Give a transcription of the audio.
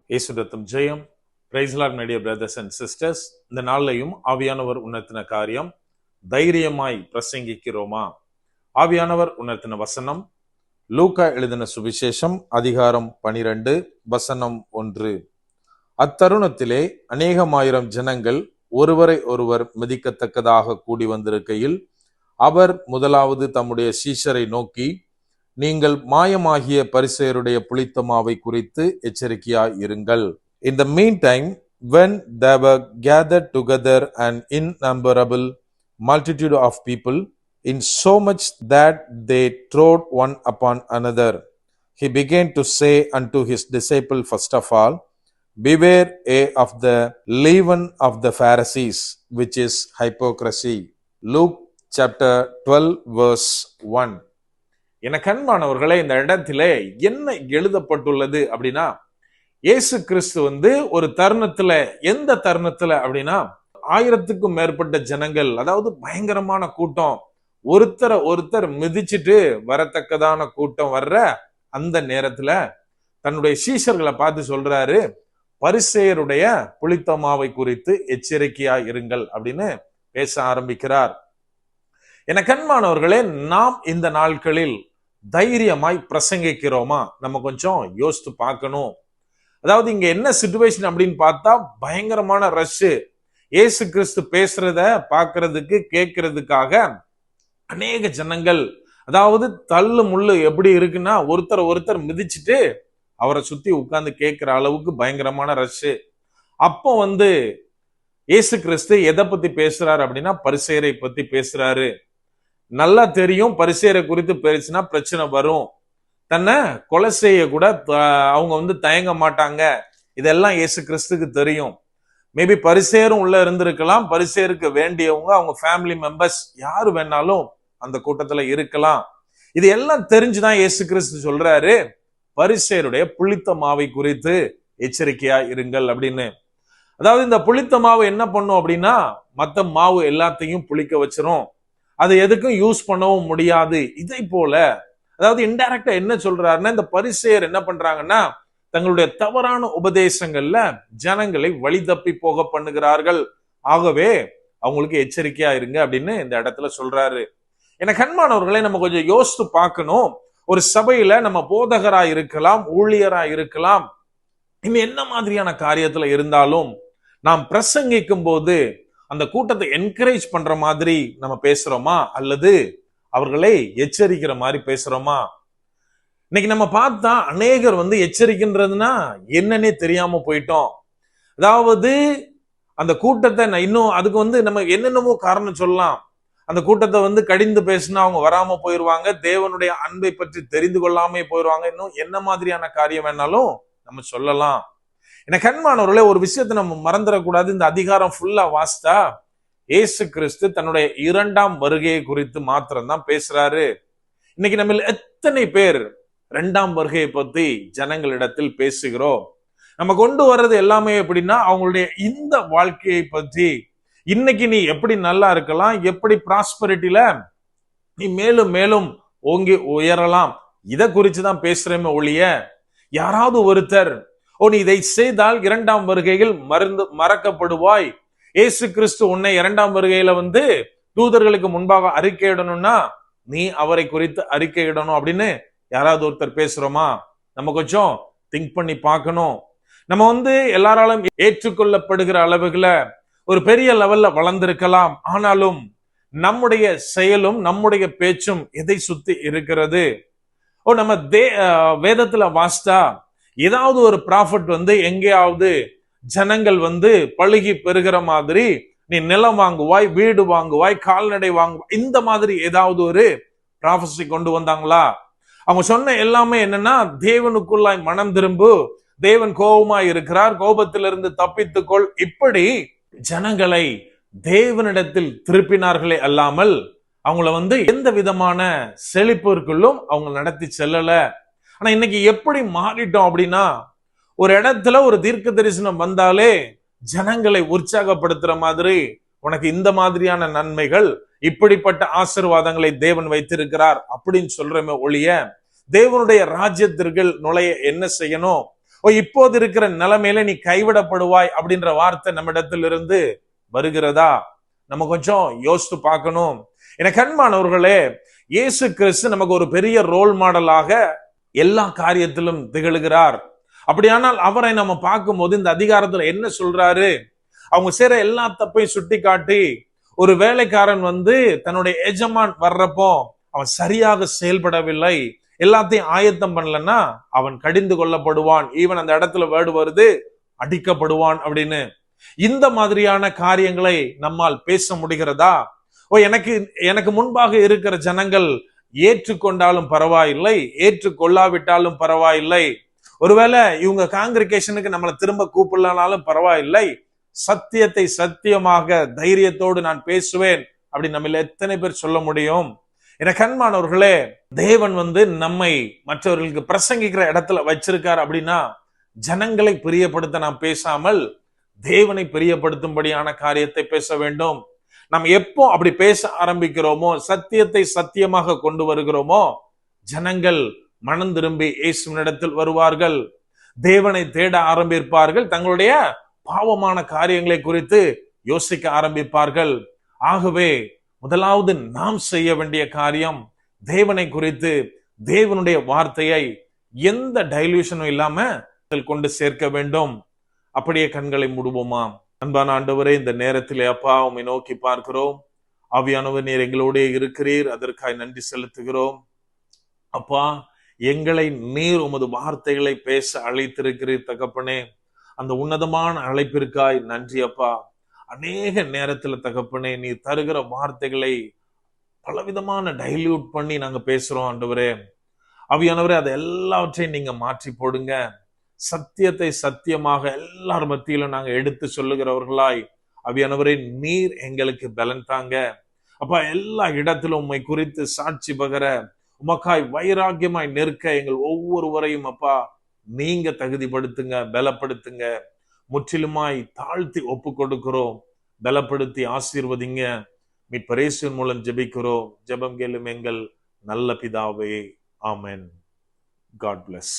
இயேசுரத்தம் ஜெயம். Praise Lord my dear brothers and sisters. இந்த நாளிலையும் ஆவியானவர் உணர்த்தின காரியம், தைரியமாய் பிரசங்கிக்கிறோமா. ஆவியானவர் உணர்த்தின வசனம் லூக்கா எழுதின சுவிசேஷம் அதிகாரம் 12 வசனம் 1. அத்தருணத்திலே அநேகமாயிரம் ஜனங்கள் ஒருவரை ஒருவர் மிதிக்கத்தக்கதாக கூடி வந்திருக்கையில் அவர் முதலாவது தம்முடைய சீஷரை நோக்கி, நீங்கள் மாயமாகிய பரிசேயருடைய புளித்த மாவை குறித்து எச்சரிக்கையாய் இருங்கள். In the meantime, when there were gathered together an innumerable multitude of people, in so much that they trod one upon another, he began to say unto his disciples first of all, beware of the leaven of the Pharisees, which is hypocrisy. Luke chapter 12 verse 1. என கண்மானவர்களே, இந்த இடத்திலே என்ன எழுதப்பட்டுள்ளது அப்படின்னா, இயேசு கிறிஸ்து ஒரு தருணத்துல, எந்த தருணத்துல அப்படின்னா, 1000க்கும் மேற்பட்ட ஜனங்கள், அதாவது பயங்கரமான கூட்டம், ஒருத்தர் மிதிச்சுட்டு வரத்தக்கதான கூட்டம் வர்ற அந்த நேரத்துல தன்னுடைய சீஷர்களை பார்த்து சொல்றாரு, பரிசேயருடைய புளித்த மாவை குறித்து எச்சரிக்கையா இருங்கள் அப்படின்னு பேச ஆரம்பிக்கிறார். என கண்மானவர்களே, நாம் இந்த நாட்களில் தைரியமாய் பிரசங்கிக்கிறோமா? நம்ம கொஞ்சம் யோசித்து பார்க்கணும். அதாவது இங்க என்ன சிச்சுவேஷன் அப்படின்னு பார்த்தா, பயங்கரமான ரஷ். இயேசு கிறிஸ்து பேசுறத பார்க்கறதுக்கு, கேட்கறதுக்காக அநேக ஜனங்கள், அதாவது தள்ளு முள்ளு எப்படி இருக்குன்னா, ஒருத்தர் மிதிச்சுட்டு அவரை சுத்தி உட்கார்ந்து கேட்கிற அளவுக்கு பயங்கரமான ரஷ். அப்போ இயேசு கிறிஸ்து எதை பத்தி பேசுறாரு அப்படின்னா, பரிசேயரை பத்தி பேசுறாரு. நல்லா தெரியும், பரிசேயரை குறித்து பேசினா பிரச்சனை வரும், தன்னை கொலை செய்ய கூட அவங்க தயங்க மாட்டாங்க. இதெல்லாம் இயேசு கிறிஸ்துக்கு தெரியும். மேபி பரிசேயரும் உள்ள இருந்திருக்கலாம், பரிசேயருக்கு வேண்டியவங்க, அவங்க ஃபேமிலி மெம்பர்ஸ் யாரு வேணாலும் அந்த கூட்டத்துல இருக்கலாம். இது எல்லாம் தெரிஞ்சுதான் இயேசு கிறிஸ்து சொல்றாரு, பரிசேயருடைய புளித்த மாவை குறித்து எச்சரிக்கையா இருங்கள் அப்படின்னு. அதாவது இந்த புளித்த மாவு என்ன பண்ணும் அப்படின்னா, மத்த மாவு எல்லாத்தையும் புளிக்க வச்சிரும், அது எதுக்கும் யூஸ் பண்ணவும் முடியாது. இதை போல, அதாவது இன்டைரக்டா என்ன சொல்றாருன்னா, இந்த பரிசேயர் என்ன பண்றாங்கன்னா, தங்களுடைய தவறான உபதேசங்கள்ல ஜனங்களை வழி தப்பி போக பண்ணுகிறார்கள். ஆகவே அவங்களுக்கு எச்சரிக்கையா இருங்க அப்படின்னு இந்த இடத்துல சொல்றாரு. என கண்மானவர்களை நம்ம கொஞ்சம் யோசித்து பார்க்கணும். ஒரு சபையில நம்ம போதகரா இருக்கலாம், ஊழியரா இருக்கலாம், இன்னும் என்ன மாதிரியான காரியத்துல இருந்தாலும், நாம் பிரசங்கிக்கும் போது அந்த கூட்டத்தை என்கரேஜ் பண்ற மாதிரி நம்ம பேசுறோமா, அல்லது அவர்களை எச்சரிக்கிற மாதிரி பேசுறோமா? இன்னைக்கு நம்ம பார்த்தா அநேகர் எச்சரிக்கின்றதுன்னா என்னன்னே தெரியாம போயிட்டோம். அதாவது அந்த கூட்டத்தை இன்னும் அதுக்கு நம்ம என்னென்னமோ காரணம் சொல்லலாம். அந்த கூட்டத்தை கடிந்து பேசினா அவங்க வராம போயிருவாங்க, தேவனுடைய அன்பை பற்றி தெரிந்து கொள்ளாம போயிருவாங்க, இன்னும் என்ன மாதிரியான காரியம் வேணாலும் நம்ம சொல்லலாம். எனக்கு கண்மானவர்களே, ஒரு விஷயத்தை நம்ம மறந்துடக்கூடாது. இந்த அதிகாரம் ஃபுல்லா வாசித்தா இயேசு கிறிஸ்து தன்னுடைய 2ஆம் வருகையை குறித்து மாத்திரம்தான் பேசுறாரு. இன்னைக்கு நம்ம எத்தனை பேர் 2ஆம் வருகையை பத்தி ஜனங்களிடத்தில் பேசுகிறோம்? நம்ம கொண்டு வர்றது எல்லாமே எப்படின்னா, அவங்களுடைய இந்த வாழ்க்கையை பற்றி, இன்னைக்கு நீ எப்படி நல்லா இருக்கலாம், எப்படி ப்ராஸ்பரிட்டில நீ மேலும் மேலும் ஓங்கி உயரலாம், இதை குறிச்சுதான் பேசுறேமே ஒழிய, யாராவது ஒருத்தர் நீ இதை செய்தால் 2ஆம் வருகையில் மறக்கப்படுவாய், இயேசு கிறிஸ்து உன்னை 2ஆம் வருகையில தூதர்களுக்கு முன்பாக அறிக்கையிடணும்னா நீ அவரை குறித்து அறிக்கையிடணும் அப்படின்னு யாராவது ஒருத்தர் பேசுறோமா? நம்ம கொஞ்சம் திங்க் பண்ணி பார்க்கணும். நம்ம எல்லாராலும் ஏற்றுக்கொள்ளப்படுகிற அளவுகளை ஒரு பெரிய லெவல்ல வளர்ந்திருக்கலாம், ஆனாலும் நம்முடைய செயலும் நம்முடைய பேச்சும் எதை சுத்தி இருக்கிறது? நம்ம வேதத்துல வாசித்தா, ஏதாவது ஒரு ப்ராஃபிட் எங்கேயாவது ஜனங்கள் பழுகி பெறுகிற மாதிரி, நீ நிலம் வாங்குவாய், வீடு வாங்குவாய், கால்நடை வாங்குவாய், இந்த மாதிரி ஏதாவது ஒரு ப்ராஃபஸி கொண்டு வந்தாங்களா? அவங்க சொன்ன எல்லாமே என்னன்னா, தேவனுக்குள்ளாய் மனம் திரும்பு, தேவன் கோபமாய் இருக்கிறார், கோபத்திலிருந்து தப்பித்துக்கொள், இப்படி ஜனங்களை தேவனிடத்தில் திருப்பினார்களே அல்லாமல் அவங்கள எந்த விதமான செழிப்பிற்குள்ளும் அவங்க நடத்தி செல்லல. ஆனா இன்னைக்கு எப்படி மாறிட்டோம் அப்படின்னா, ஒரு இடத்துல ஒரு தீர்க்க தரிசனம் வந்தாலே ஜனங்களை உற்சாகப்படுத்துற மாதிரி, உனக்கு இந்த மாதிரியான நன்மைகள், இப்படிப்பட்ட ஆசீர்வாதங்களை தேவன் வைத்திருக்கிறார் அப்படின்னு சொல்றமே ஒழிய, தேவனுடைய ராஜ்யத்திற்கு நுழைய என்ன செய்யணும், இப்போது இருக்கிற நிலைமையில நீ கைவிடப்படுவாய் அப்படின்ற வார்த்தை நம்மிடத்திலிருந்து வருகிறதா? நம்ம கொஞ்சம் யோசித்து பார்க்கணும். எனக்கு அன்பானவர்களே, இயேசு கிறிஸ்து நமக்கு ஒரு பெரிய ரோல் மாடலாக எல்லா காரியத்திலும் திகழ்கிறார். அப்படியானால் அவரை நம்ம பார்க்கும்போது இந்த அதிகாரத்துல என்ன சொல்றாரு? அவங்க செய்யற எல்லா தப்பையும் சுட்டி காட்டி, ஒரு வேலைக்காரன் தன்னுடைய எஜமான் வர்றப்போ அவன் சரியாக செயல்படவில்லை, எல்லாத்தையும் ஆயத்தம் பண்ணலன்னா அவன் கடிந்து கொள்ளப்படுவான், ஈவன் அந்த இடத்துல வேர்டு வருது அடிக்கப்படுவான் அப்படின்னு. இந்த மாதிரியான காரியங்களை நம்மால் பேச முடிகிறதா? எனக்கு முன்பாக இருக்கிற ஜனங்கள் ஏற்றுக்கொண்டாலும் பரவாயில்லை, ஏற்றுக்கொள்ளாவிட்டாலும் பரவாயில்லை, ஒருவேளை இவங்க காங்கிரிகேஷனுக்கு நம்மளை திரும்ப கூப்பிடலனாலும் பரவாயில்லை, சத்தியத்தை சத்தியமாக தைரியத்தோடு நான் பேசுவேன் அப்படி நம்ம எத்தனை பேர் சொல்ல முடியும்? எனக்கு அன்பானவர்களே, தேவன் நம்மை மற்றவர்களுக்கு பிரசங்கிக்கிற இடத்துல வச்சிருக்கார் அப்படின்னா ஜனங்களை பிரியப்படுத்த நாம் பேசாமல் தேவனை பிரியப்படுத்தும்படியான காரியத்தை பேச வேண்டும். நாம் எப்போ அப்படி பேச ஆரம்பிக்கிறோமோ, சத்தியத்தை சத்தியமாக கொண்டு வருகிறோமோ, ஜனங்கள் மனம் திரும்பி இயேசுவினிடத்தில் வருவார்கள், தேவனை தேட ஆரம்பிப்பார்கள், தங்களுடைய பாவமான காரியங்களை குறித்து யோசிக்க ஆரம்பிப்பார்கள். ஆகவே முதலாவது நாம் செய்ய வேண்டிய காரியம் தேவனை குறித்து, தேவனுடைய வார்த்தையை எந்த டைல்யூஷனும் இல்லாம கொண்டு சேர்க்க வேண்டும். அப்படியே கண்களை மூடுவோமா? அன்பான ஆண்டவரே, இந்த நேரத்திலே அப்பா உம்மை நோக்கி பார்க்கிறோம். ஆவியானவர் நீர் எங்களோடே இருக்கிறீர், அதற்காய் நன்றி செலுத்துகிறோம். அப்பா, எங்களை நீர் உமது வார்த்தைகளை பேச அழைத்திருக்கிறீர் தகப்பனே. அந்த உன்னதமான அழைப்பிற்காய் நன்றி அப்பா. அநேக நேரத்துல தகப்பனே, நீ தருகிற வார்த்தைகளை பலவிதமான டைல்யூட் பண்ணி நாங்க பேசுறோம் ஆண்டவரே. ஆவியானவரே, அதை எல்லாவற்றையும் நீங்க மாற்றி போடுங்க. சத்தியத்தை சத்தியமாக எல்லார் மத்தியிலும் நாங்க எடுத்து சொல்லுகிறவர்களாய் ஆவியானவரே நீர் எங்களுக்கு பலன் தாங்க அப்பா. எல்லா இடத்திலும் உம்மை குறித்து சாட்சி பகர உமக்காய் வைராக்கியமாய் நிற்க எங்கள் ஒவ்வொருவரையும் அப்பா நீங்க தகுதிப்படுத்துங்க, பலப்படுத்துங்க. முற்றிலுமாய் தாழ்த்தி ஒப்பு கொடுக்கிறோம், பலப்படுத்தி ஆசீர்வதிங்க. மீட்பர் இயேசுவின் மூலம் ஜெபிக்கிறோம். ஜெபம் கேளும் எங்கள் நல்ல பிதாவே. ஆமென். God bless.